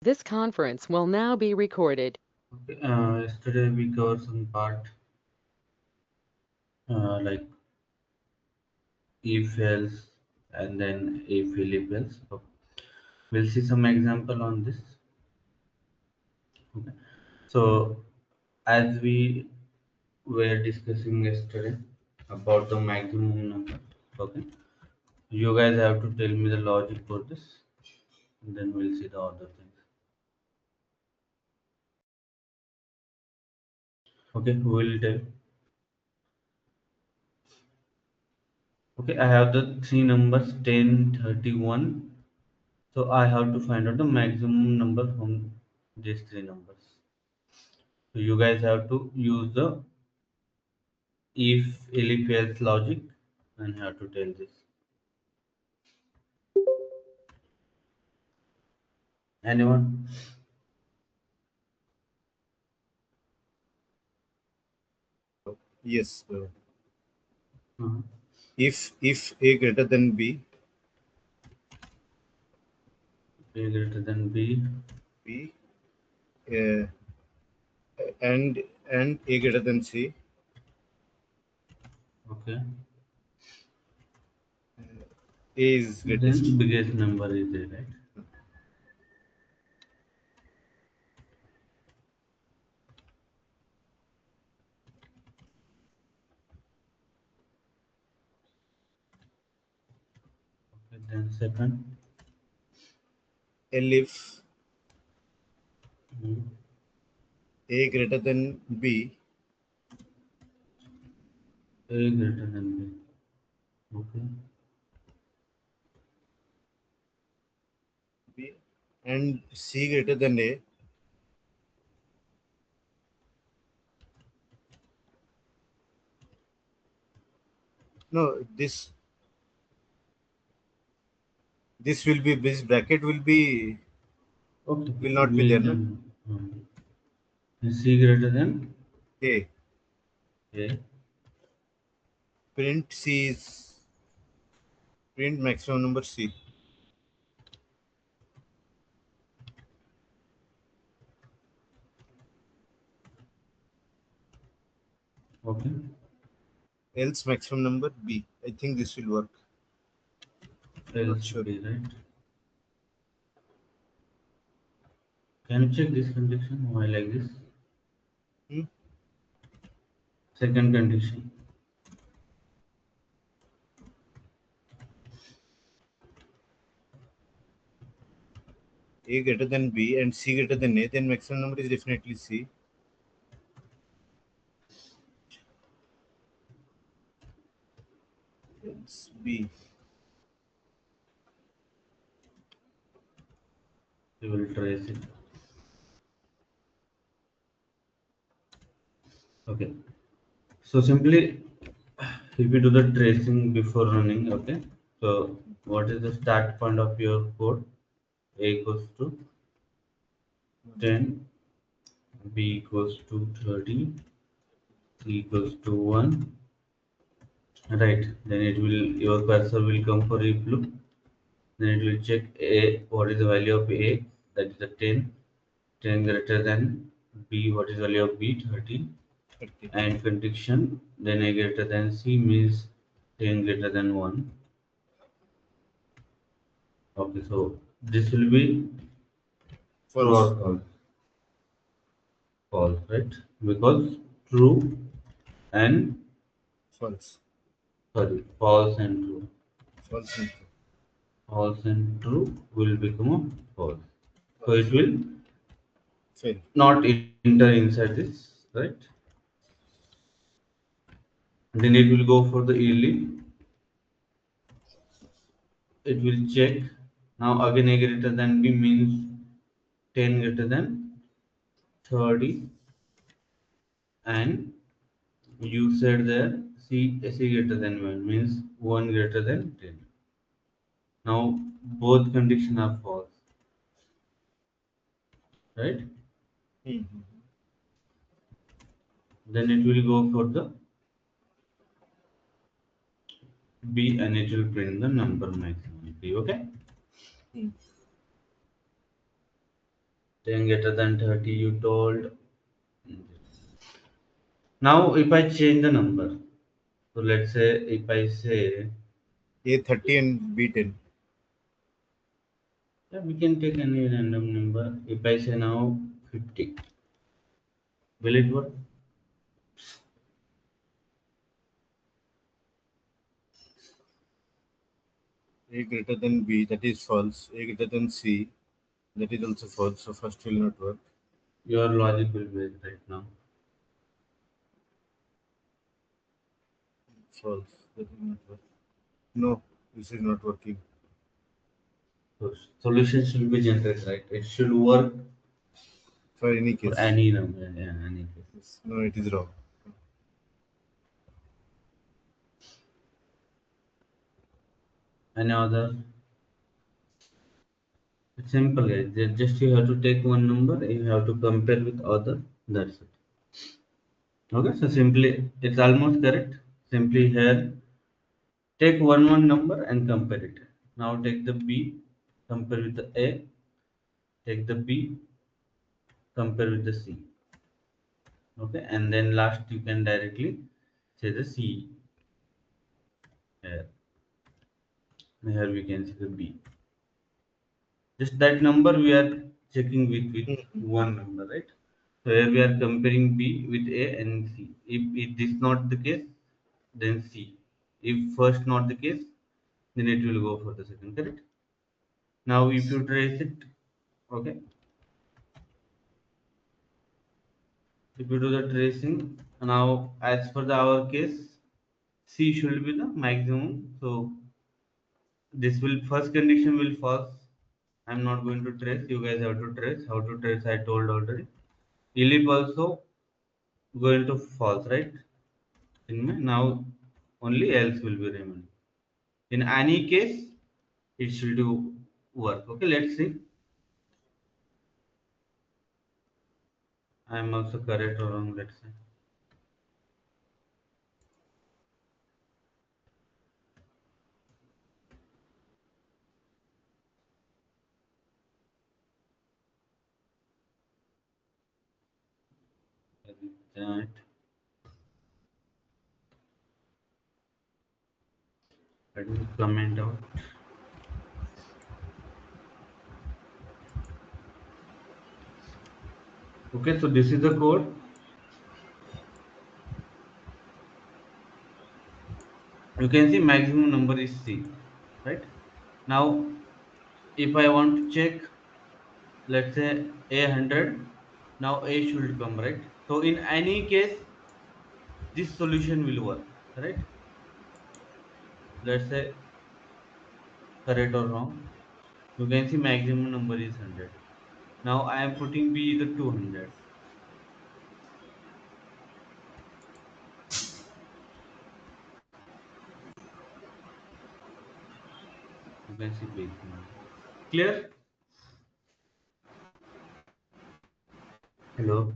This conference will now be recorded. Okay, yesterday we covered some part like if else and then if else. So we'll see some example on this. Okay. So as we were discussing yesterday about the maximum number. Okay. You guys have to tell me the logic for this, and then we'll see the other things. Okay, who will tell? Okay, I have the three numbers 10, 31. So I have to find out the maximum number from these three numbers. So you guys have to use the if else logic and have to tell this. Anyone? Yes. Uh-huh. If A greater than B, A greater than B. B uh, and A greater than C, Okay. A is greatest. Then biggest number is A, right? Okay. Then second. L if Mhm. A greater than B A greater than B. Okay. B and C greater than A. No, this bracket Okay. will not be We there, no? can C greater than A. A. Print C is print maximum number C. Okay. Else maximum number B. I think this will work. Not Else sure. B, right? Can you check this condition? Why like this? Hmm? Second condition. A greater than B and C greater than A, then maximum number is definitely C. Else B. We will trace it. Okay. So simply, if you do the tracing before running, okay. So what is the start point of your code? A equals to 10, B equals to 30, C equals to 1. Right. Then it will your cursor will come for if loop. Then it will check A. What is the value of A? That is the 10. 10 greater than B. What is the value of B? 30. 30. And condition then A greater than C means 10 greater than 1. Okay, so this will be true False. or false? False, right? Because true and False. sorry, false and true. False and False and true will become a false. So false. it will Fail. not enter inside this, right? Then it will go for the yearly. It will check. Now again A greater than B means 10 greater than 30 and you said there C greater than 1 means 1 greater than 10. Now both conditions are false, right? Mhm. Then it will go for the B and it will print the number maximum B, okay? Hmm. 10 greater than 30 you told. Now if I change the number, so let's say if I say, A30 and B10. yeah, we can take any random number. If I say now 50, will it work? A greater than B, that is false. A greater than C, that is also false. So first will not work. Your logic will break right now. False. That will not work. No, this is not working. So solution should be generated, right? It should work For any for case. any number, yeah, any case. Yes. No, it is wrong. Any other? It's simple, guys. Just you have to take one number, you have to compare with other. That's it. Okay, so simply it's almost correct. Simply here, take one number and compare it. Now take the B, compare with the A. Take the B, compare with the C. Okay, and then last you can directly say the C here. Here we can see the B. Just that number we are checking with Mhm. one number, right? So here we are comparing B with A and C. If this not the case, then C. If first not the case, then it will go for the second, correct? Now if you trace it, okay, if you do the tracing, now as per the our case, C should be the maximum. So this will first condition will false. I'm not going to trace, you guys have to trace. How to trace I told already. Elif also going to false, right? In my now only else will be remaining. In any case, it should do work. Okay, let's see. I am also correct or wrong. Let's see. That. Let me comment out. Okay, so this is the code. You can see maximum number is C, right? Now, if I want to check, let's say A100, now A should come, right? So in any case, this solution will work, right? Let's say correct or wrong. You can see maximum number is 100. Now I am putting B is the 200. You can see B. Clear? Hello.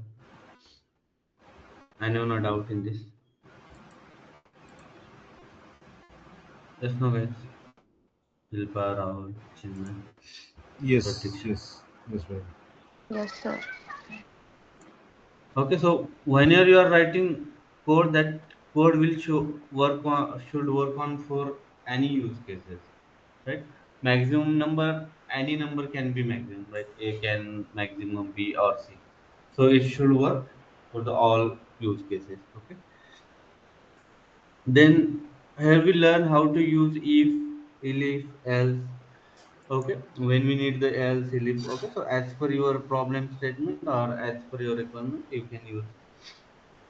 I know no doubt in this. Yes, no guys. Hilpa, Rahul, Chinmay, Yes, Pratiksha. yes, yes, ma'am. Yes, sir. Okay, so whenever you are writing code, that code will should work on for any use cases, right? Maximum number, any number can be maximum, right? A can maximum B or C. So it should work for the all use cases. Okay. Then here we learn how to use if, else. Okay, when we need the else, if. Okay, so as per your problem statement or as per your requirement, you can use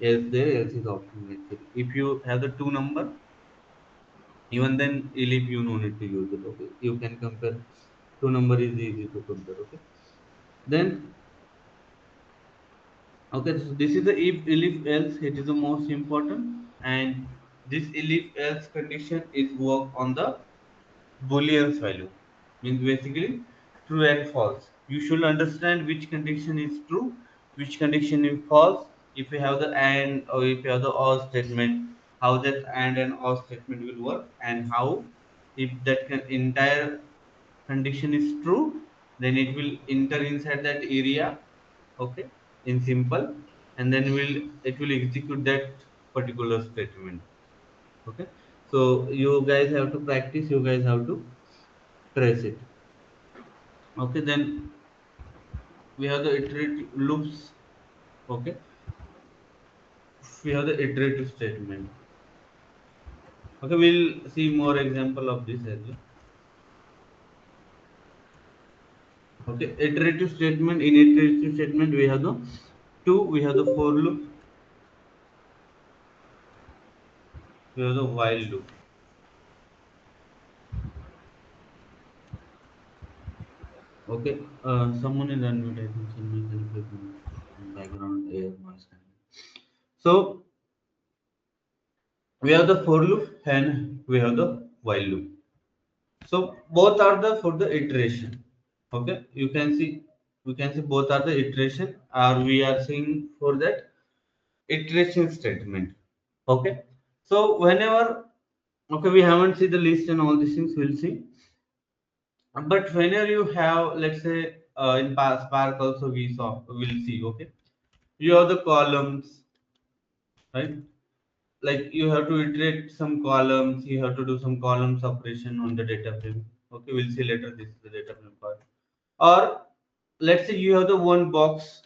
else there. Else is optional actually. If you have the two number, even then if you no need to use it. Okay, you can compare. Two number is easy to compare. Okay, then okay, so this is the if else. It is the most important, and this if else condition is work on the Boolean's value, means basically true and false. You should understand which condition is true, which condition is false. If you have the and or if you have the or statement, how that and or statement will work, and how if that entire condition is true, then it will enter inside that area, okay, in simple, and then it will execute that particular statement. Okay, so you guys have to practice, you guys have to trace it. Okay, then we have the iterative loops. Okay, we have the iterative statement. Okay, we'll see more example of this as well. Okay, iterative statement. In iterative statement we have the two, we have the for loop, we have the while loop. Okay, someone is unmuted. I think someone is unmuted. Background air noise. So we have the for loop and we have the while loop. So both are the for the iteration. Okay, you can see, we can see both are the iteration, or we are seeing for that iteration statement. Okay, so whenever, okay, we haven't seen the list and all these things, we'll see. But whenever you have, let's say, in Spark also we saw, we'll see. Okay, you have the columns, right? Like you have to iterate some columns, you have to do some columns operation on the data frame. Okay, we'll see later, this is the data frame part. Or let's say you have the one box,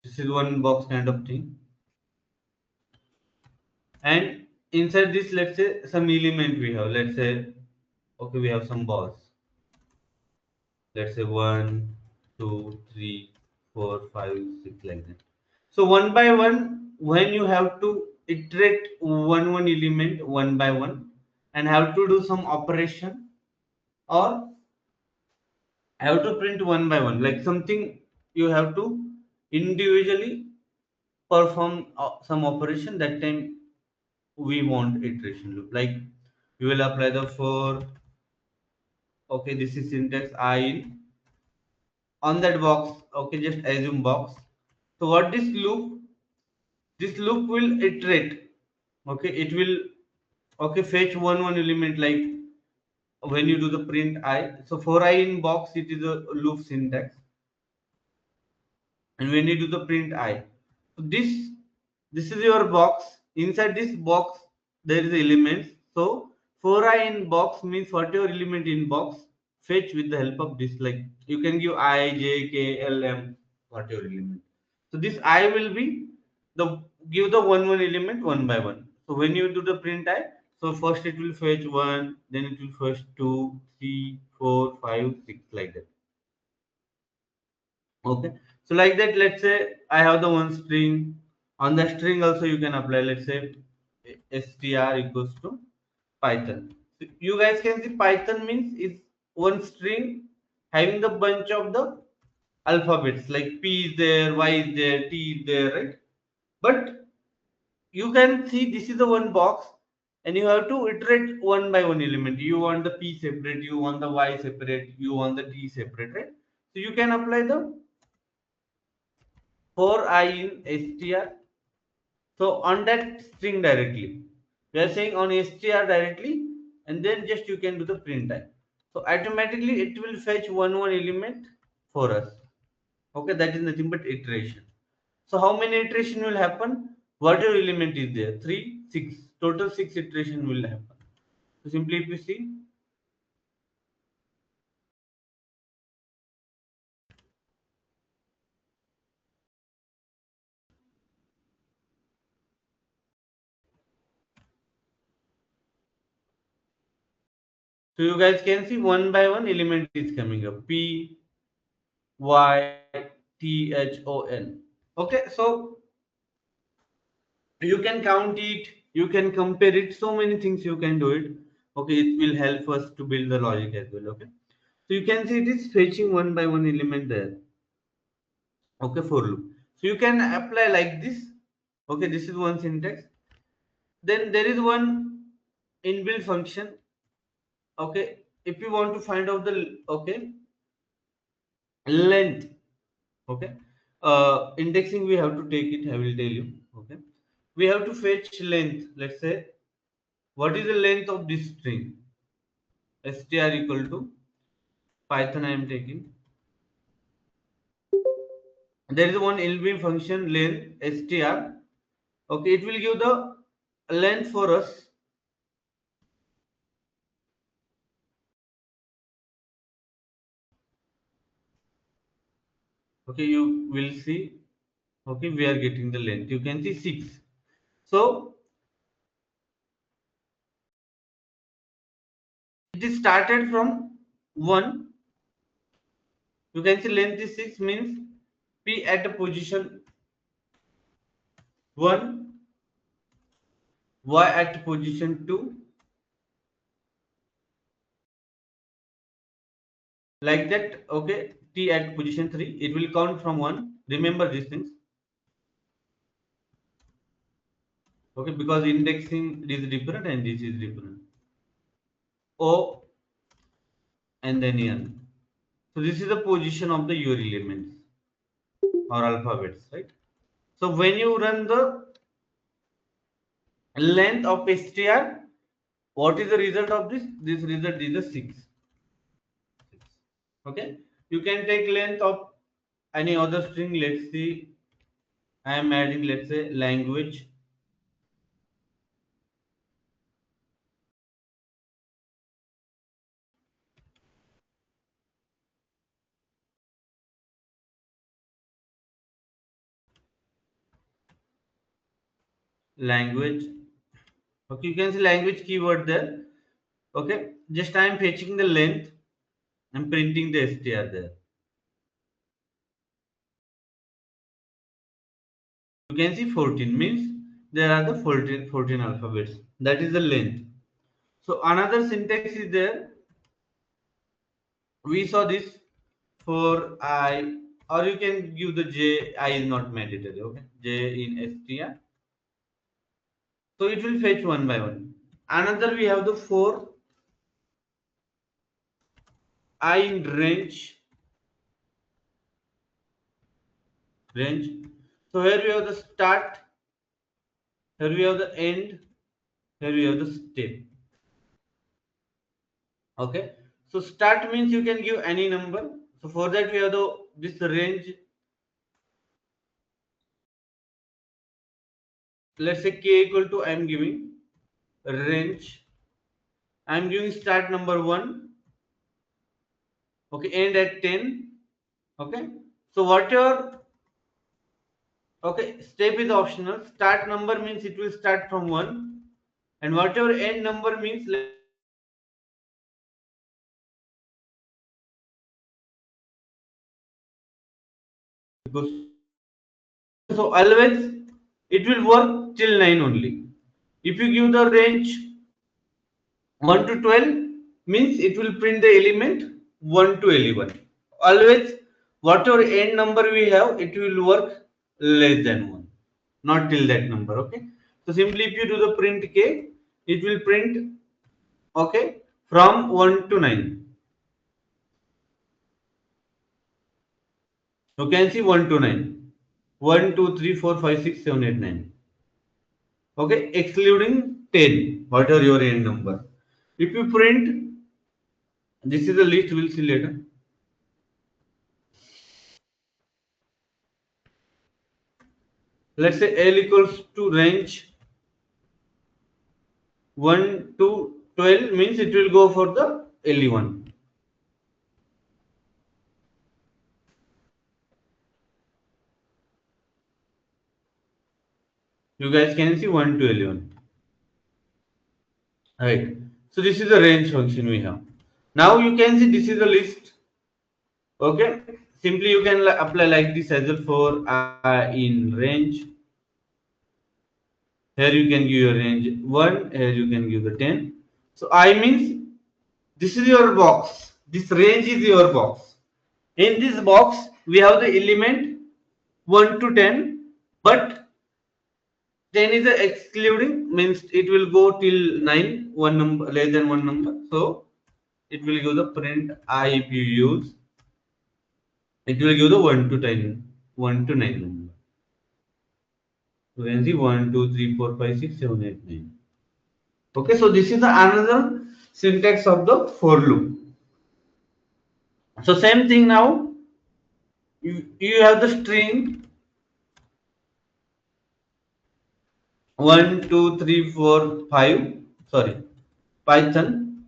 this is one box kind of thing, and inside this, let's say some element we have, let's say, okay, we have some balls, let's say 1, 2, 3, 4, 5, 6, like that. So one by one, when you have to iterate one element one by one, and have to do some operation, or have to print one by one, like something, you have to individually perform some operation, that time we want iteration loop. Like we will apply the for, okay, this is syntax I in, on that box, okay, just assume box. So what this loop will iterate. Okay, it will, okay, fetch one element, like when you do the print I. So for I in box, it is a loop syntax, and when you do the print I, so this is your box. Inside this box there is elements. So for I in box means whatever element in box, fetch with the help of this, like you can give I, j, k, l, m, whatever element. So this I will be the, give the one element one by one. So when you do the print I, so first it will fetch one, then it will fetch 2, 3, 4, 5, 6, like that. Okay, so like that, let's say I have the one string. On the string also you can apply, let's say str equals to python. So you guys can see python means it's one string having the bunch of the alphabets, like p is there, y is there, t is there, right? But you can see this is the one box, and you have to iterate one by one element. You want the p separate, you want the y separate, you want the t separate, right? So you can apply the for I in str. So on that string directly, we are saying on str directly, and then just you can do the print type. So automatically it will fetch one element for us. Okay, that is nothing but iteration. So how many iteration will happen? Whatever element is there, 3, 6, total 6 iteration will happen. So simply if you see, so you guys can see one by one element is coming up. P, Y, T, H, O, N. Okay, so you can count it, you can compare it, so many things you can do it. Okay, it will help us to build the logic as well. Okay, so you can see it is fetching one by one element there. Okay, for loop, so you can apply like this. Okay, this is one syntax. Then there is one inbuilt function. Okay, if you want to find out the, okay, length. Okay, indexing we have to take it, I will tell you. Okay, we have to fetch length, let's say what is the length of this string? Str equal to Python I am taking. There is one LB function length str. Okay, it will give the length for us. Okay, you will see. Okay, we are getting the length. You can see 6. So it is started from 1. You can see length is 6 means P at a position 1, Y at position 2, like that. Okay, T at position 3. It will count from 1. Remember these things. Okay, because indexing is different and this is different. O and then N. So this is the position of the your elements or alphabets, right? So when you run the length of str, what is the result of this? This result is the 6. Okay, you can take length of any other string. Let's see, I am adding, let's say, language. Language. Okay, you can see language keyword there. Okay, just I am fetching the length and printing the str there. You can see 14 means there are the 14 alphabets. That is the length. So another syntax is there. We saw this for I, or you can give the J. I is not mandatory. Okay, J in str. So it will fetch one by one. Another we have the for I in range. So here we have the start. Here we have the end. Here we have the step. Okay. So start means you can give any number. So for that we have the this range. Let's say k equal to I am giving range. I am giving start number 1. Okay, end at 10. Okay. So whatever, okay, step is optional. Start number means it will start from 1. And whatever end number means, let's say it will go till 9. So always it will work till 9 only. If you give the range 1 to 12 means it will print the element 1 to 11. Always whatever end number we have, it will work less than 1, not till that number. Okay, so simply if you do the print k, it will print, okay, from 1 to 9. You can see 1 to 9. 1, 2, 3, 4, 5, 6, 7, 8, 9. Okay, excluding 10, whatever your end number. If you print, this is the list, we'll see later. Let's say L equals to range 1 to 12 means it will go for the LE1. You guys can see 1 to 11. Right. So this is the range function we have. Now you can see this is the list. Okay. Simply you can apply like this as well for in range. Here you can give your range 1. Here you can give the 10. So I means this is your box. This range is your box. In this box we have the element 1 to 10, but 10 is a excluding means it will go till 9, one number less than one number. So it will give the print I if you use. It will give the 1 to 10, 1 to 9 number. You can see 1, 2, 3, 4, 5, 6, 7, 8, 9. Okay, so this is the another syntax of the for loop. So same thing now. You have the string 1, 2, 3, 4, 5. Sorry, Python.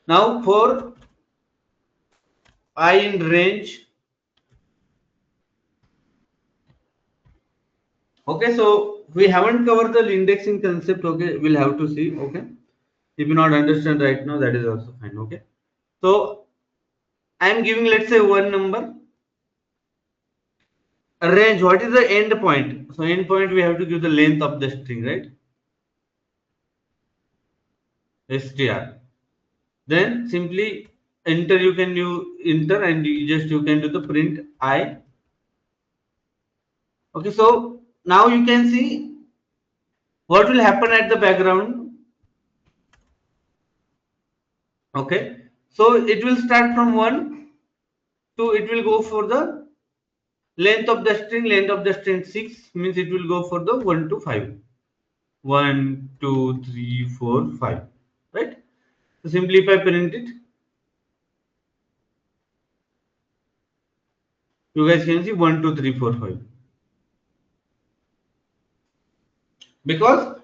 Now for I in range. Okay, so we haven't covered the indexing concept. Okay, we'll have to see. Okay, if you not understand right now, that is also fine. Okay, so I am giving, let's say, one number. A range. What is the end point? So end point we have to give the length of the string, right? str. Then simply enter. You can do enter and you can do the print I. Okay, so now you can see what will happen at the background. Okay, so it will start from 1 to it will go for the length of the string 6 means it will go for the 1 to 5. 1, 2, 3, 4, 5. Right? So simply if I print it, you guys can see 1, 2, 3, 4, 5. Because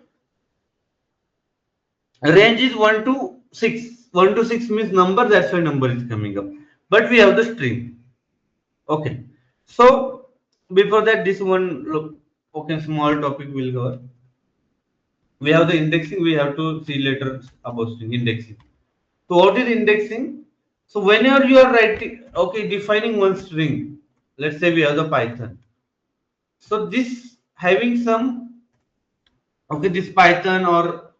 range is 1 to 6. 1 to 6 means number, that's why number is coming up. But we have the string. Okay. So before that, this one look, okay, small topic will cover. We have the indexing, we have to see later about string indexing. So what is indexing? So whenever you are writing, okay, defining one string, let's say we have the Python. So this having some, okay, this Python or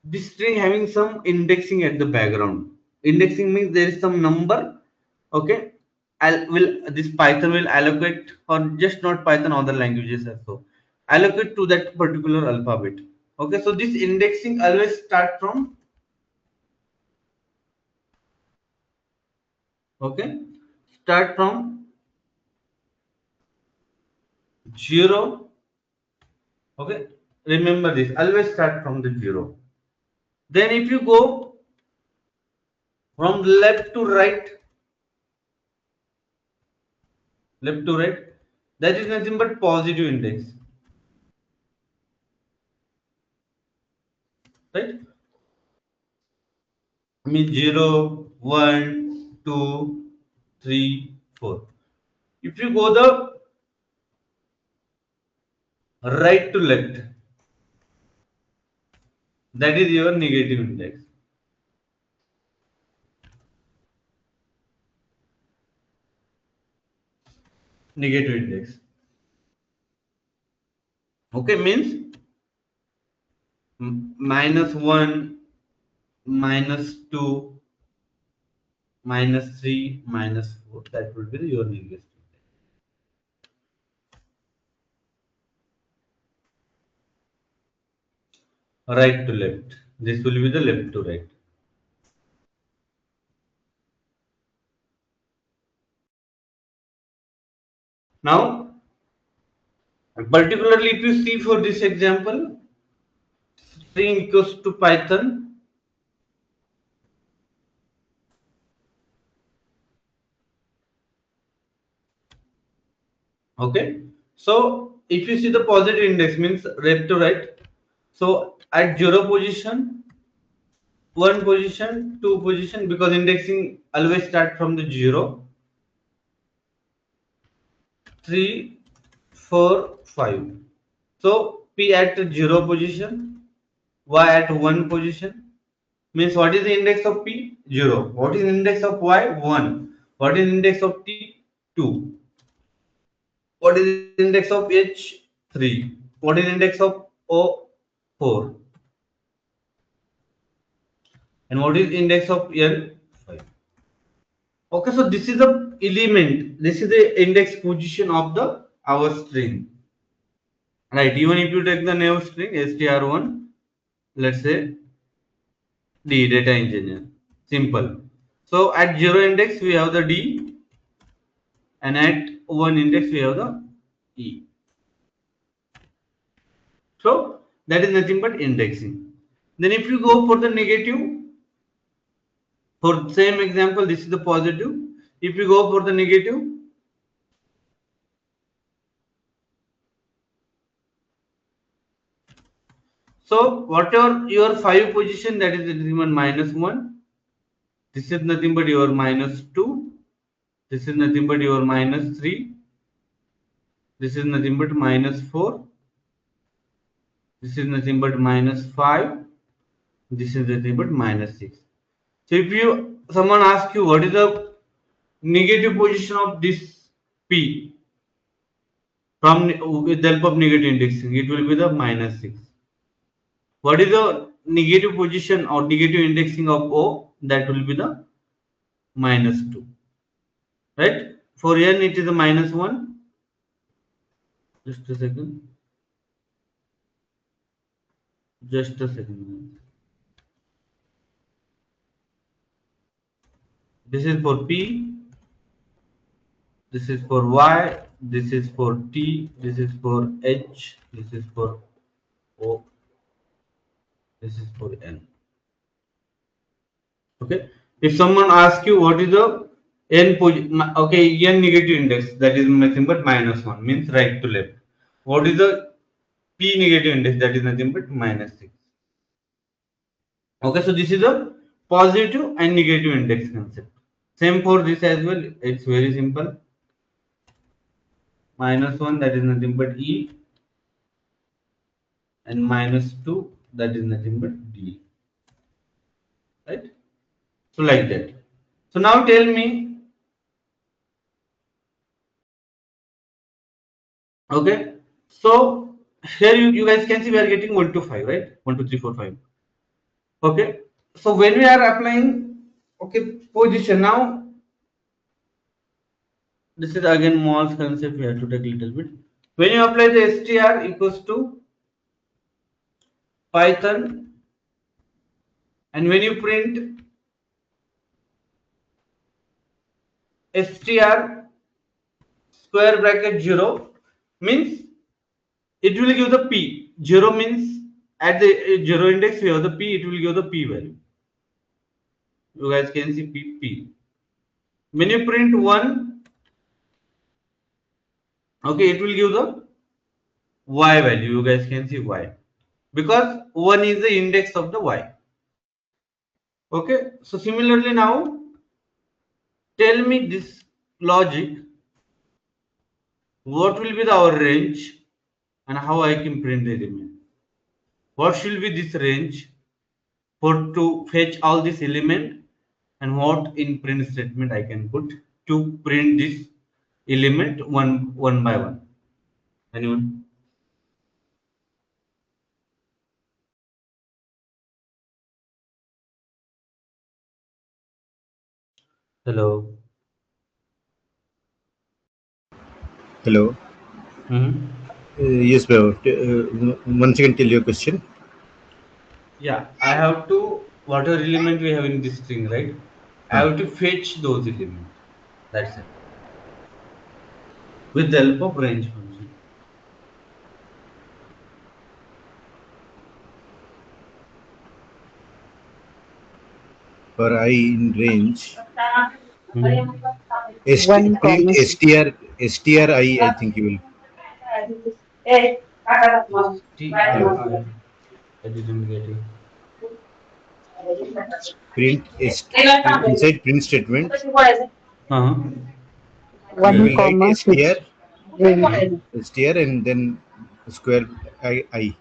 this string having some indexing at the background. Indexing means there is some number, okay. Will this Python will allocate, or just not Python, other languages also allocate to that particular alphabet. Okay, so this indexing always start from, okay, start from 0. Okay, remember this, always start from the 0. Then if you go from left to right, that is nothing but positive index, right? Means 0, 1, 2, 3, 4. If you go the right to left, that is your negative index. Negative index. Okay, means -1, -2, -3, -4. That will be your negative. Right to left. This will be the left to right. Now, particularly if you see for this example, string equals to Python. Okay, so if you see the positive index means left to right. So at 0 position, 1 position, 2 position, because indexing always start from the 0, 3, 4, 5. So P at 0 position, Y at 1 position. Means what is the index of P? 0. What is the index of Y? 1. What is the index of T? 2. What is the index of H? 3. What is the index of O? 4. And what is the index of L? 5. Okay, so this is the element. This is the index position of the our string. Right. Even if you take the name string str1, let's say D, data engineer. Simple. So at 0 index we have the D, and at 1 index we have the E. So that is nothing but indexing. Then if you go for the negative, for same example, this is the positive. If you go for the negative, so whatever your 5 position, that is nothing but -1. This is nothing but your -2. This is nothing but your -3. This is nothing but -4. This is nothing but -5. This is nothing but -6. So if you someone asks you what is the negative position of this P from with the help of negative indexing, it will be the -6. What is the negative position or negative indexing of O? That will be the -2. Right? For N it is a -1. Just a second. Just a second. This is for P. This is for Y. This is for T. This is for H. This is for O. This is for N. Okay. If someone asks you what is the N position, okay, N negative index, that is nothing but -1, means right to left. What is the P negative index? That is nothing but -6. Okay, so this is a positive and negative index concept. Same for this as well. It's very simple. -1, that is nothing but E, and -2, that is nothing but D. Right? So like that. So now tell me, okay. So here you guys can see we are getting 1 to 5, right? 1, 2, 3, 4, 5. Okay. So when we are applying, okay, position now, this is again Moll's concept. We have to take a little bit. When you apply the str equals to Python, and when you print str square bracket 0, means it will give the p. 0 means at the 0 index we have the p, it will give the p value. You guys can see p. When you print 1, okay, it will give the y value. You guys can see y, because 1 is the index of the y. Okay, so similarly now tell me this logic, what will be the our range and how I can print the element. What should be this range for to fetch all this element, and what in print statement I can put to print this element one by one. Anyone? Hello. Hello. Mm-hmm. Yes, bro. Once again, tell your question. Yeah, I have to whatever element we have in this string, right? I Huh. have to fetch those elements. That's it. With the help of range function. For I in range, Mhm. One print comma six. str I think you will hello. STRI. I didn't get it. Print inside print statement Uh-huh. you One will Yes. write comma str six. Range. str and then square I. I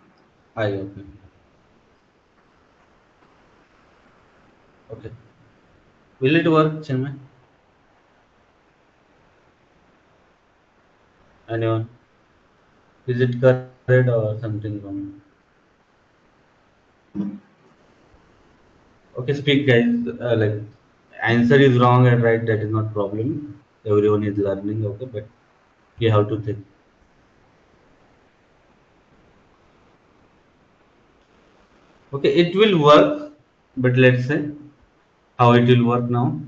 okay. Okay. Will it work, Chinmay? Anyone? Is it correct or something wrong? Okay, speak, guys. Like answer is wrong and right. That is not problem. Everyone is learning. Okay, but you have to think. Okay, it will work, but let's say how it will work now.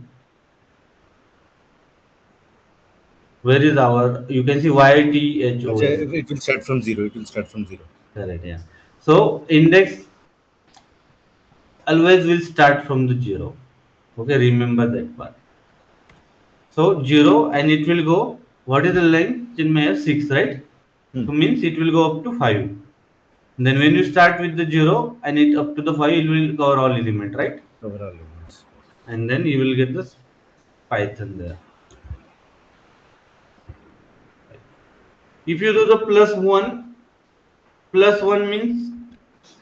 Where is our? You can see YTHOS. It will start from zero. It will start from zero. Correct. Yeah. So index always will start from the 0. Okay, remember that part. So 0 and it will go, what is the length? Chinmaya? 6, right? Hmm. So means it will go up to 5. Then when you start with the 0 and it up to the 5, it will cover all element, right? Overall elements. And then you will get this Python there. If you do the plus 1 means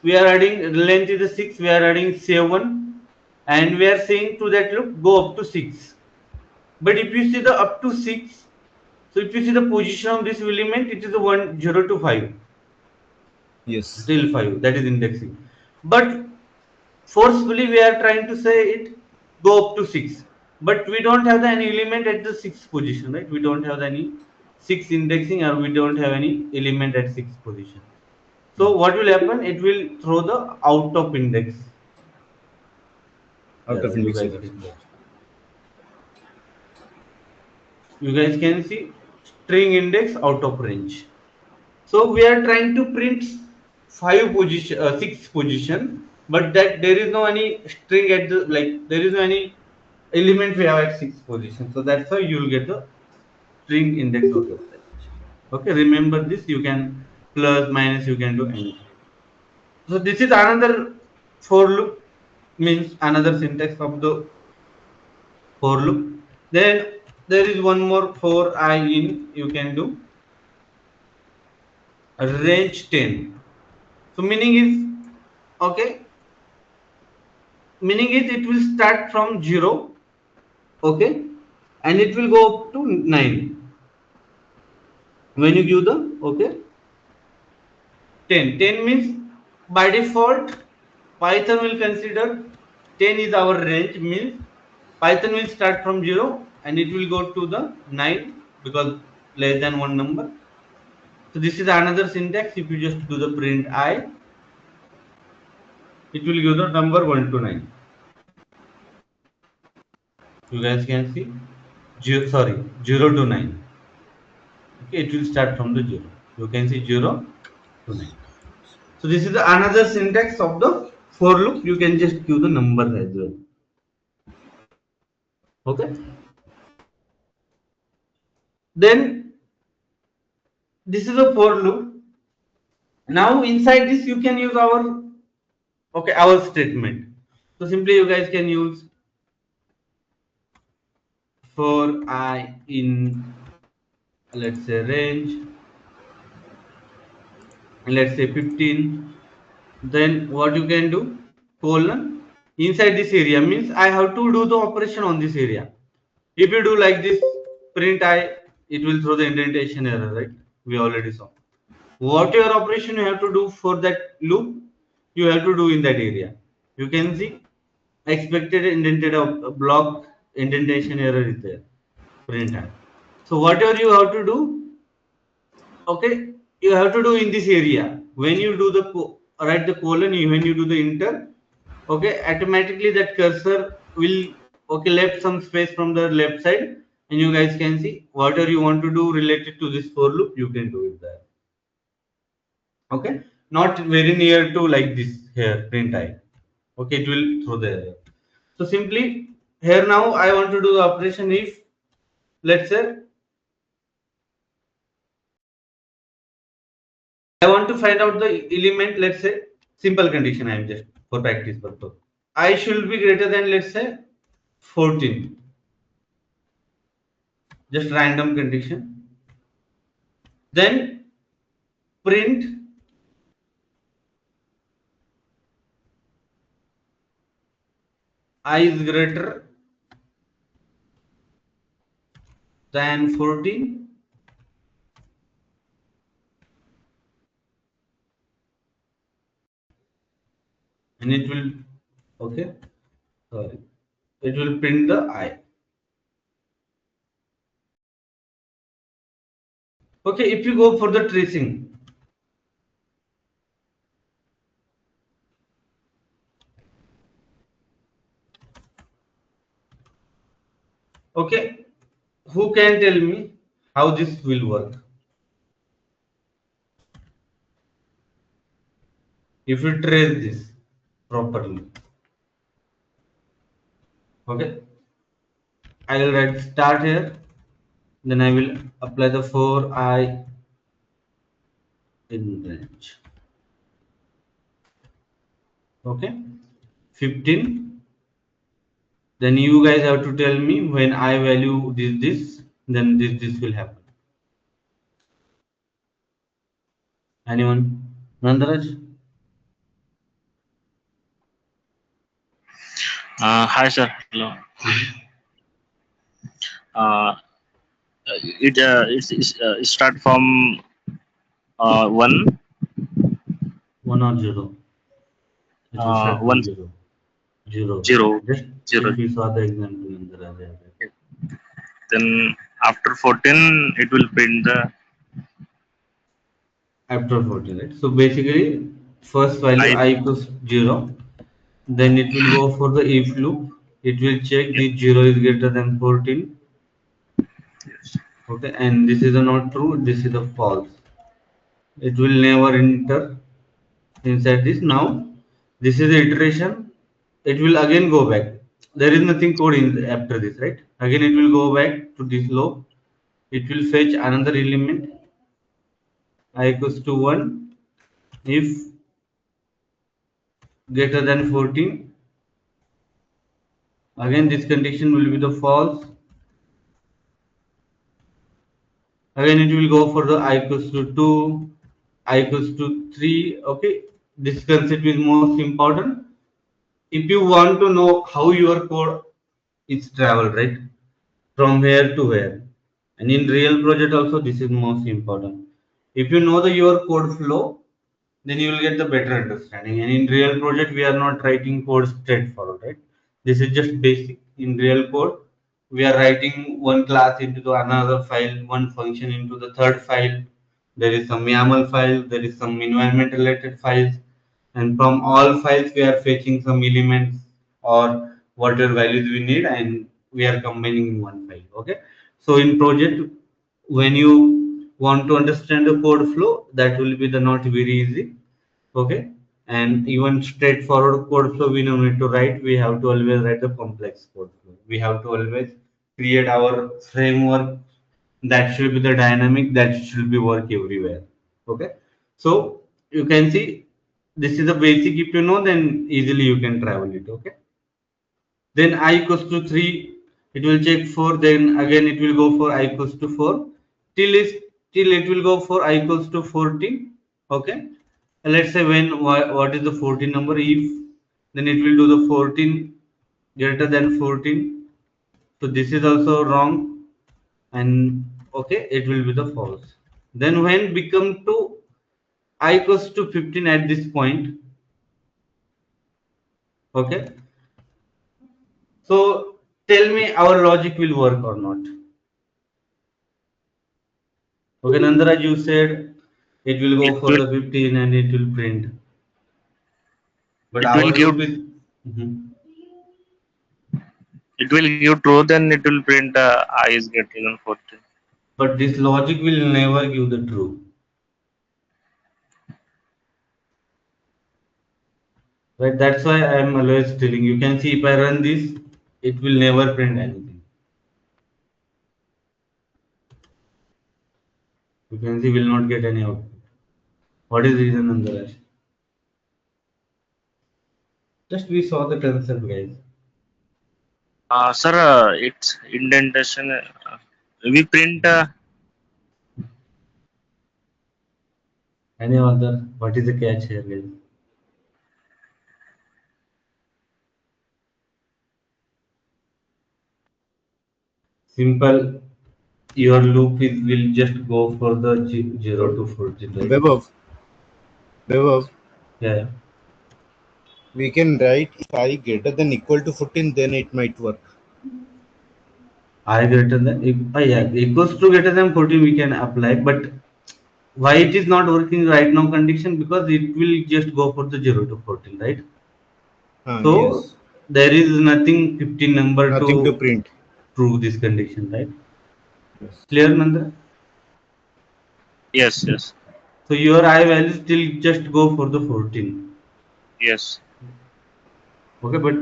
we are adding length is the 6, we are adding 7 and we are saying to that loop go up to 6. But if you see the up to 6, so if you see the position of this element, it is the 1 0 to 5 Yes. till 5, that is indexing. But forcefully we are trying to say it go up to 6, but we don't have any element at the 6th position, right? We don't have any 6 indexing or we don't have any element at 6th position. Hmm. So what will happen, it will throw the out of index Out of error. index error. Right. You guys can see string index out of range. So we are trying to print 6 position, but that there is no any string at the, like there is no any element we have at 6 position. So that's why you will get the string index out of range. Okay, remember this. You can plus minus, you can do anything. So this is another for loop, means another syntax of the for loop. Then there is one more for I in, you can do range 10. So meaning is, okay, meaning is it will start from 0, okay, and it will go up to 9 when you give the, okay, 10 means by default Python will consider 10 is our range, means Python will start from 0 and it will go to the 9 because less than one number. So this is another syntax. If you just do the print I, it will give the number 1 to 9. You guys can see 0, sorry, 0 to 9. Okay, it will start from the 0. You can see 0 to 9. So this is the another syntax of the for loop. You can just give the number as well. Okay, then this is a for loop. Now inside this you can use our, okay, our statement. So simply you guys can use for I in, let's say, range, let's say 15. Then what you can do, colon, inside this area means I have to do the operation on this area. If you do like this print I, it will throw the indentation error, right? We already saw. Whatever operation you have to do for that loop, you have to do in that area. You can see expected indented block indentation error is there, print I. So whatever you have to do, okay, you have to do in this area. When you do the write the colon, when you do the enter, okay, automatically that cursor will, okay, left some space from the left side, and you guys can see whatever you want to do related to this for loop, you can do it there. Okay, not very near to like this here print I. Okay, it will throw the error. So simply here now I want to do the operation if, let's say, I want to find out the element, let's say, simple condition, I am just for practice purpose. I should be greater than, let's say, 14. Just random condition. Then print I is greater than 14, and it will, okay, sorry, it will print the I. Okay, if you go for the tracing, okay, who can tell me how this will work? If you trace this properly, okay, I will write start here. Then I will apply the for I in range. Okay, 15. Then you guys have to tell me when I value this, then this will happen. Anyone? Nandaraj? Hi, sir. Hello. Mhm. Uh, it start from one 1 or 0. It will start from one 0. 0. zero Just zero. if we saw the example Nandaraj. Then after 14, it will print the After 14, right? So basically, first value I. I equals 0. Then it will go for the if loop. It will check Yep. the 0 is greater than 14. Yes. Okay, and this is a not true. This is a false. It will never enter inside this. Now, this is the iteration. It will again go back. There is nothing code in after this, right? Again, it will go back to this loop. It will fetch another element I equals to 1 if greater than 14. Again, this condition will be the false. Again, it will go for the I equals to 2, I equals to 3. Okay, this concept is most important. If you want to know how your code is traveled, right, from here to here, and in real project also, this is most important. If you know the your code flow, then you will get the better understanding. And in real project, we are not writing code straightforward, right? This is just basic. In real code, we are writing one class into the another file, one function into the third file. There is some YAML file, there is some environment related files, and from all files we are fetching some elements or whatever values we need, and we are combining in one file. Okay, so in project, when you want to understand the code flow, that will be the not very easy. Okay, and even straightforward code flow we don't need to write. We have to always write the complex code flow. We have to always create our framework that should be the dynamic, that should be work everywhere. Okay, so you can see this is the basic. If you know, then easily you can travel it. Okay, then I equals to 3, it will check 4, then again it will go for I equals to 4 till it will go for I equals to 14. Okay, let's say when what is the 14 number, if then it will do the 14 greater than 14. So this is also wrong, and okay, it will be the false. Then when become to I equals to 15 at this point, okay, so tell me our logic will work or not. Okay, Nandara, you said it will It go for will the 15 and it will print, but it will our give loop is. Mhm. it will give true. Then it will print I is greater than 14. But this logic will never give the true, right? That's why I am always telling you. Can see if I run this, it will never print anything. You can see will not get any output. What is the reason, Nandara? Just we saw the concept, guys. Sir, it's indentation. We print Any other? What is the catch here, guys? Simple. Your loop is will just go for the 0 to 14, right? Above, above, Yeah, yeah. we can write if I greater than equal to 14, then it might work. I greater than yeah, equals to greater than 14 we can apply, but why it is not working right now condition, because it will just go for the 0 to 14, right? So Yes, there is nothing 15 number nothing to to print. prove this condition, right? Yes. Clear, Nanda? yes, yes. So your I value still just go for the 14. Yes. Okay, but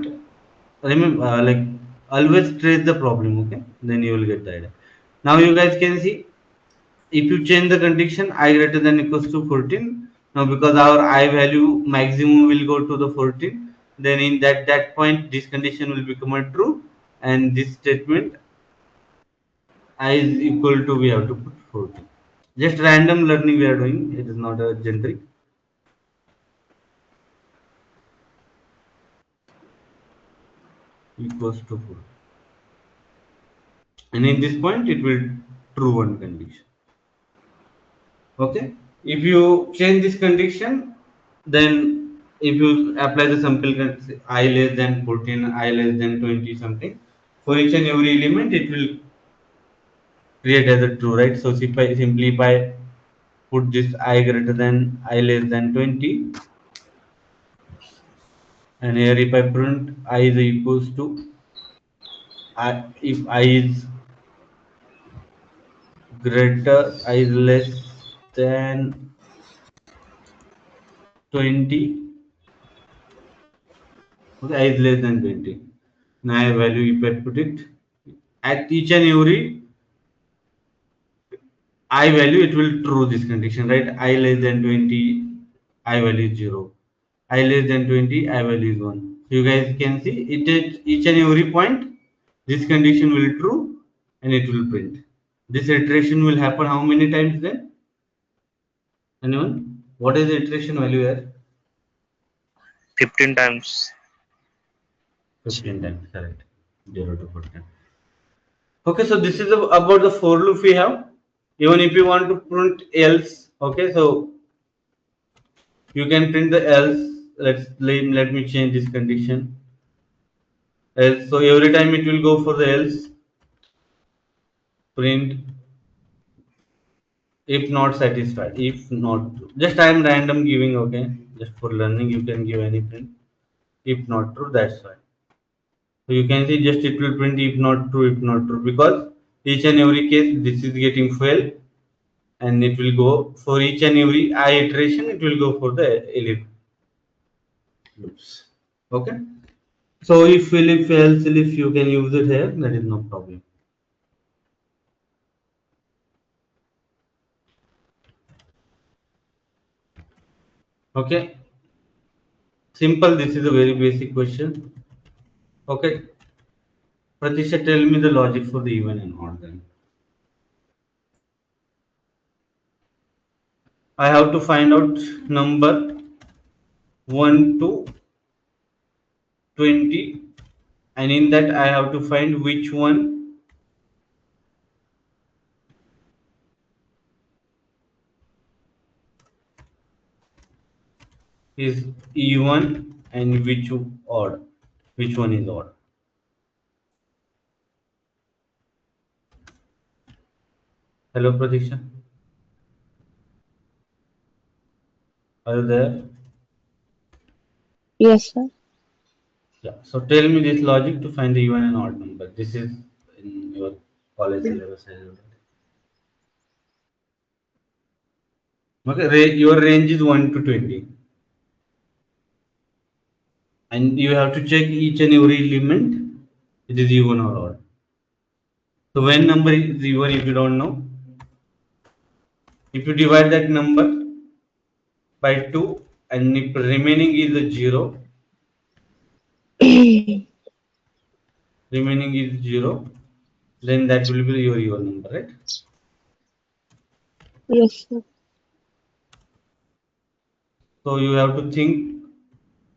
remember, like always trace the problem. Okay, then you will get the idea. Now you guys can see if you change the condition I greater than equals to 14. Now because our I value maximum will go to the 14, then in that point this condition will become a true, and this statement I is equal to we have to put 14. Just random learning we are doing. It is not a generic equals to 4. And in this point it will true one condition. Okay. If you change this condition, then if you apply the sample I less than 14, I less than 20 something, for each and every element it will create as a true, right? So simply by put this I greater than I less than 20, and here if I print I is equals to I, if I is greater, I is less than 20, okay, I is less than 20. Now I value if I put it at each and every I value, it will true this condition, right? I less than 20, I value is 0. I less than 20, I value is 1. So you guys can see it at each and every point, this condition will true and it will print. This iteration will happen how many times then? Anyone? What is the iteration value here? 15 times. 15 times, correct. 0 to 14. Okay, so this is about the for loop we have. Even if you want to print else, okay, so you can print the else. Let me change this condition. Else, so every time it will go for the else print if not satisfied. If not, just I am random giving, okay. Just for learning, you can give any print. If not true, that's why. So you can see just it will print if not true, because each and every case this is getting failed, and it will go for each and every I iteration. It will go for the elif loops. Okay. So if elif else elif you can use it here. That is no problem. Okay. Simple. This is a very basic question. Okay. Pratisha, tell me the logic for the even and odd then. I have to find out number 1 to 20, and in that I have to find which one is even and which odd. Which one is odd. Hello, Pratisha. Are you there? Yes, sir. Yeah. So tell me this logic to find the even and odd number. This is in your college syllabus. Okay. Your range is 1 to 20. And you have to check each and every element. It is even or odd. So when number is even, if you don't know, if you divide that number by 2 and if remaining is a 0, remaining is 0, then that will be your even number, right? Yes, sir. So you have to think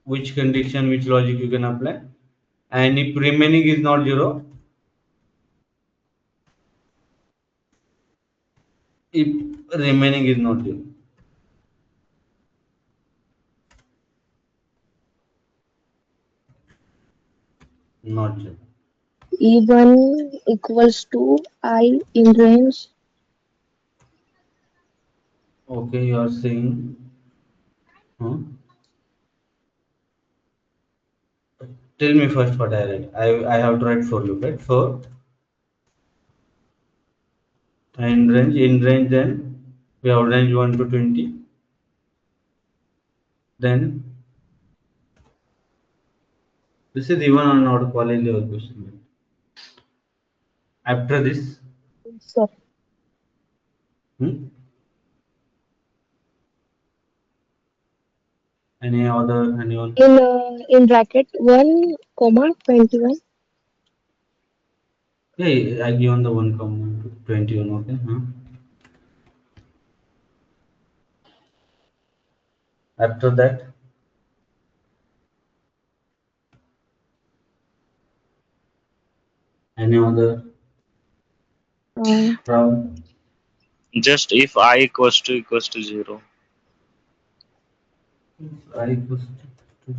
which condition, which logic you can apply. And if remaining is not 0, if remaining is not 0, not 0. Even equals to I in range. Okay, you are saying, huh? Tell me first what I write. I have to write for loop, right? For in range, then we have range 1 to 20. Then This is even on our college level question. After this, Sir. hmm? Any other anyone? In bracket 1, comma 21. Yeah, I given the one comma 21. Okay. Huh? After that, any other Uh, problem? Just if I equals to 0, I equals to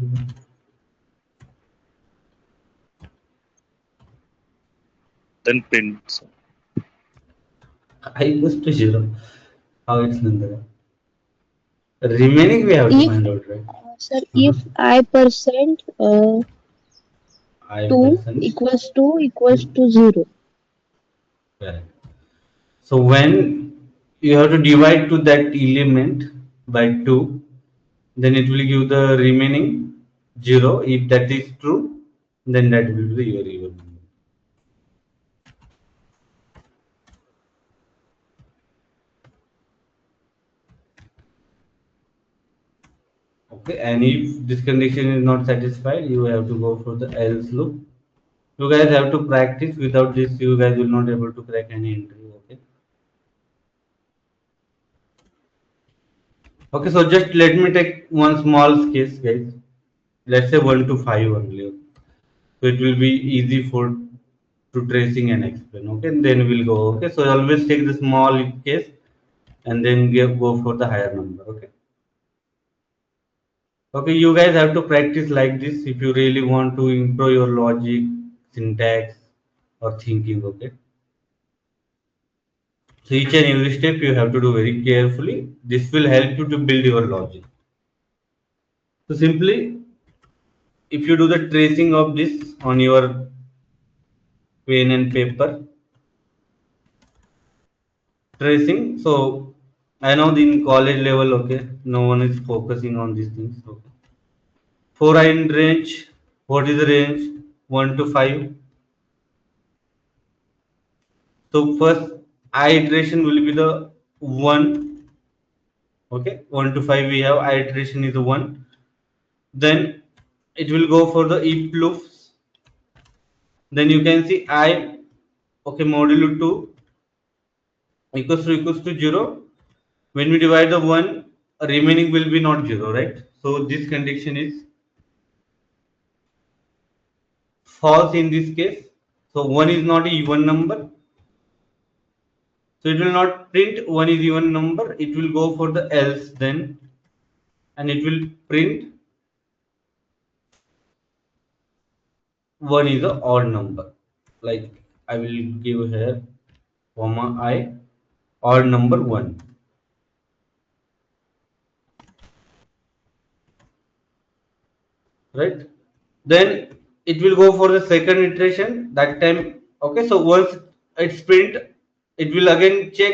then print. I equals to 0. How it's number? Remaining we have to if find out, right? sir, Uh-huh. if I percent I 2 percent. equals to 0. Correct. So when you have to divide to that element by 2, then it will give the remaining 0. If that is true, then that will be your even number. Okay, and if this condition is not satisfied, you have to go for the else loop. You guys have to practice. Without this, you guys will not able to crack any interview. Okay. Okay, so just let me take one small case, guys. Let's say 1 to 5 only. So it will be easy for to tracing and explain. Okay, and then we'll go. Okay, so always take the small case and then go for the higher number. Okay. Okay, you guys have to practice like this if you really want to improve your logic, syntax, or thinking. Okay. So each and every step you have to do very carefully. This will help you to build your logic. So simply, if you do the tracing of this on your pen and paper, tracing. So I know in college level, okay, no one is focusing on these things. Okay. For in range, what is the range? 1 to 5. So first I iteration will be the 1. Okay, 1 to 5 we have I iteration is the 1. Then it will go for the if loops. Then you can see I, okay, modulo 2 equals to 0. When we divide the 1, remaining will be not 0, right? So this condition is false in this case. So 1 is not a even number. So it will not print 1 is even number. It will go for the else then, and it will print 1 is a odd number. Like I will give here comma I odd number 1, right? Then it will go for the second iteration. That time, okay. So once it's print, it will again check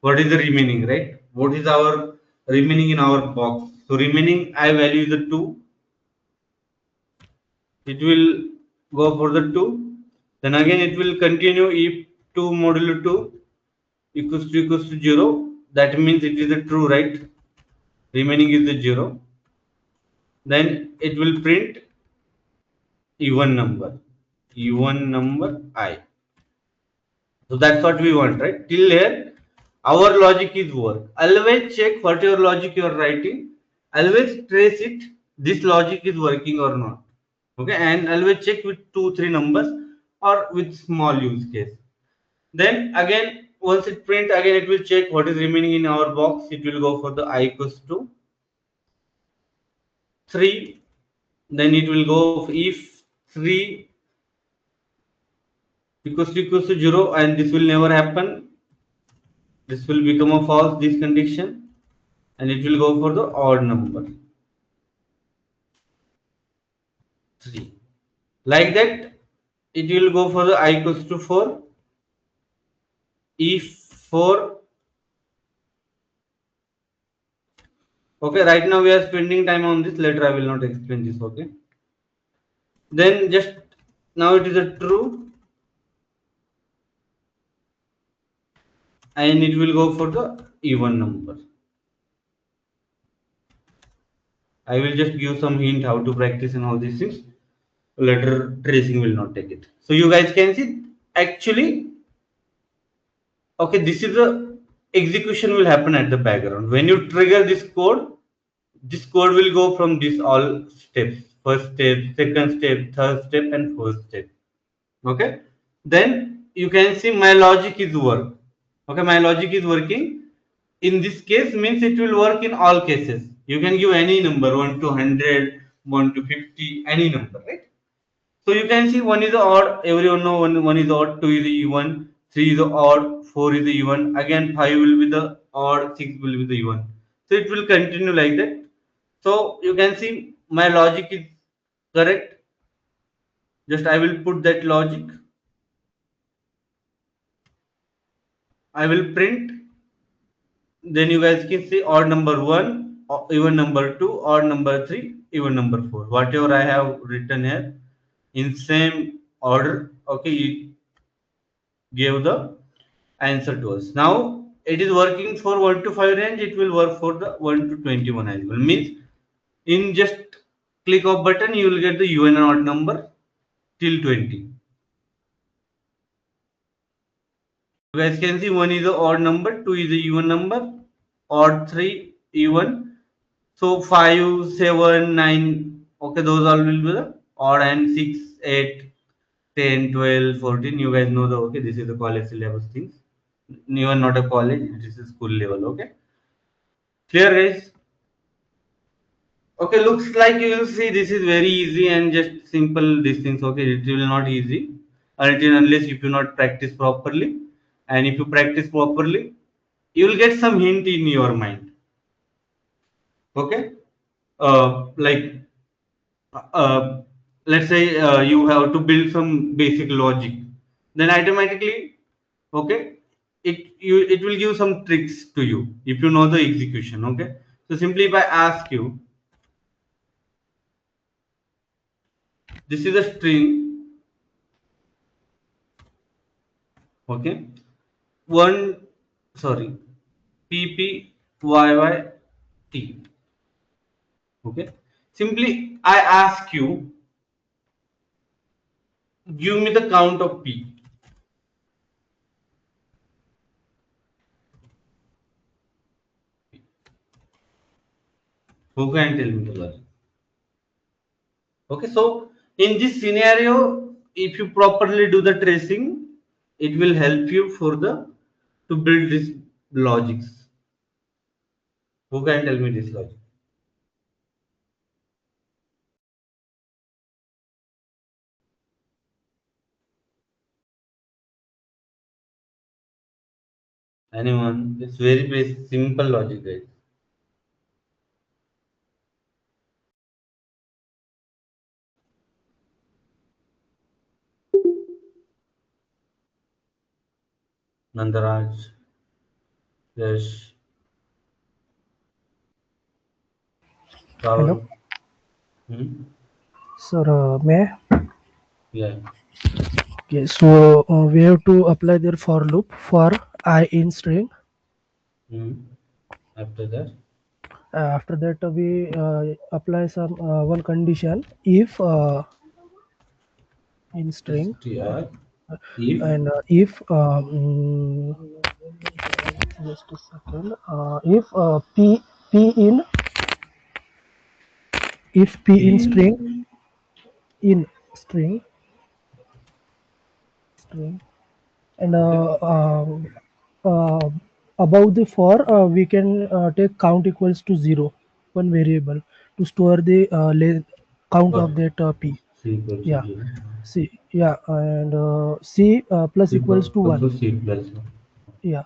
what is the remaining, right? What is our remaining in our box? So remaining I value is the 2. It will go for the 2. Then again it will continue if 2 modulo 2 equals to 0. That means it is the true, right? Remaining is the 0. Then it will print even number, even number I. So that's what we want, right? Till here, our logic is work. Always check what your logic you are writing. Always trace it. This logic is working or not. Okay, and always check with 2 3 numbers or with small use case. Then again, once it print, again it will check what is remaining in our box. It will go for the I equals to 3. Then it will go if 3 equals to 0, and this will never happen. This will become a false, this condition, and it will go for the odd number 3. Like that, it will go for the I equals to 4. If 4, okay, right now we are spending time on this. Later I will not explain this. Okay, Then just now it is a true, and it will go for the even number. I will just give some hint how to practice and all these things. Later tracing will not take it. So you guys can see actually, okay, this is the execution will happen at the background. When you trigger this code will go from this all steps. First step, second step, third step, and fourth step. Okay. Then you can see my logic is work. Okay, my logic is working. In this case means it will work in all cases. You can give any number 1 to 100, 1 to 50, any number, right? So you can see one is odd, everyone know one is odd, two is even, three is odd, four is even, again five will be the odd, six will be the even. So it will continue like that. So you can see my logic is correct. Just I will put that logic. I will print. Then you guys can see odd number one, even number two, odd number three, even number four. Whatever I have written here in same order. Okay, it gave the answer to us. Now it is working for 1 to 5 range, it will work for the 1 to 21 as well. Means in just click of button you will get the even and odd number till 20. You guys can see one is the odd number, two is the even number, odd three, even. So 5, 7, 9, okay, those all will be the odd, and 6, 8, 10, 12, 14. You guys know the okay, this is the college syllabus things. Even not a college, this is school level, okay. Clear guys? Okay, looks like you will see this is very easy and just simple these things. Okay, it will not easy until unless if you not practice properly, and if you practice properly you will get some hint in your mind. Okay, like uh, let's say you have to build some basic logic, then automatically, okay, it will give some tricks to you if you know the execution. Okay, so simply if I ask you, this is a string. Okay, one, sorry, PPYYT. Okay, simply I ask you, give me the count of P. Who can tell me the logic? Okay, so in this scenario, if you properly do the tracing, it will help you for the to build this logics. Who can tell me this logic? Anyone? It's very basic, simple logic, guys. Nandaraj, Yash, Hello, Rahul. Hmm? sir. May I? Yeah. Okay, so we have to apply their for loop for I in string. Hmm. After that, After that, we apply some one condition if in string str if and if just a second. If p in if p in string p in string string and okay. uh, above the for we can take count equals to 0, one variable to store the count What? of that p. C equals to Yeah, 0. c, yeah, and c plus C equals to 1. also C plus. Yeah,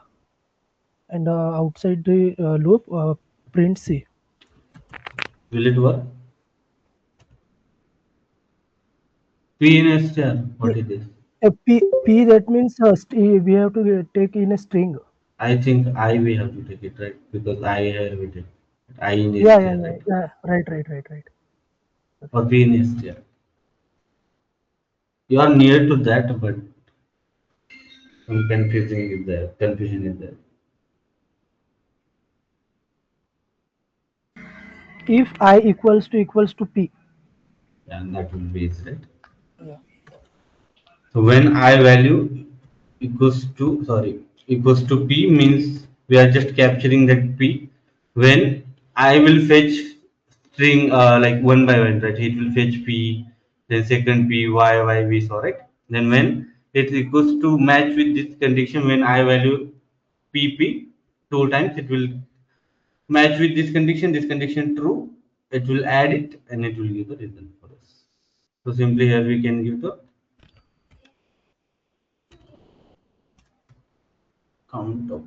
and outside the loop print c. Will it work? P in str. What P, is this? p that means we have to take in a string. I think I we have to take it, right, because I here we take I in Yeah, str, yeah, yeah, right, yeah, right, right, right, right. or P in str. You are near to that, but some confusing is there. Confusion is there. If I equals to p. And that will be it, right? Yeah. So when I value equals to equals to p means we are just capturing that p. When I will fetch string like one by one, right? It will fetch p, then second p, y we saw, right? Then when it equals to match with this condition, when I value pp two times, it will match with this condition true. It will add it and it will give the result for us. So simply here we can give the count of.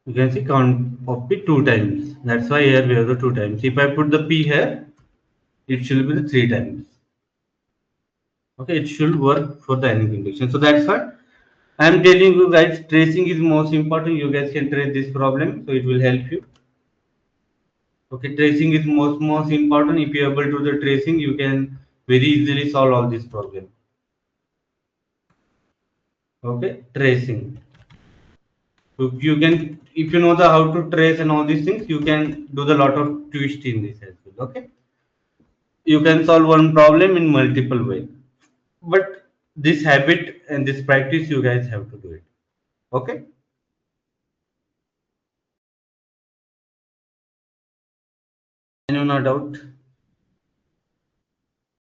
You can see count of p two times. That's why here we have the two times. If I put the p here, it should be the three times. Okay, it should work for the any condition. So that's why I'm telling you guys, tracing is most important. You guys can trace this problem, so it will help you. Okay, tracing is most important. If you're able to do the tracing, you can very easily solve all this problem. Okay, tracing. So you can, if you know the how to trace and all these things, you can do the lot of twist in this as well. Okay, you can solve one problem in multiple way. But this habit and this practice, you guys have to do it. Okay. Anyone not doubt?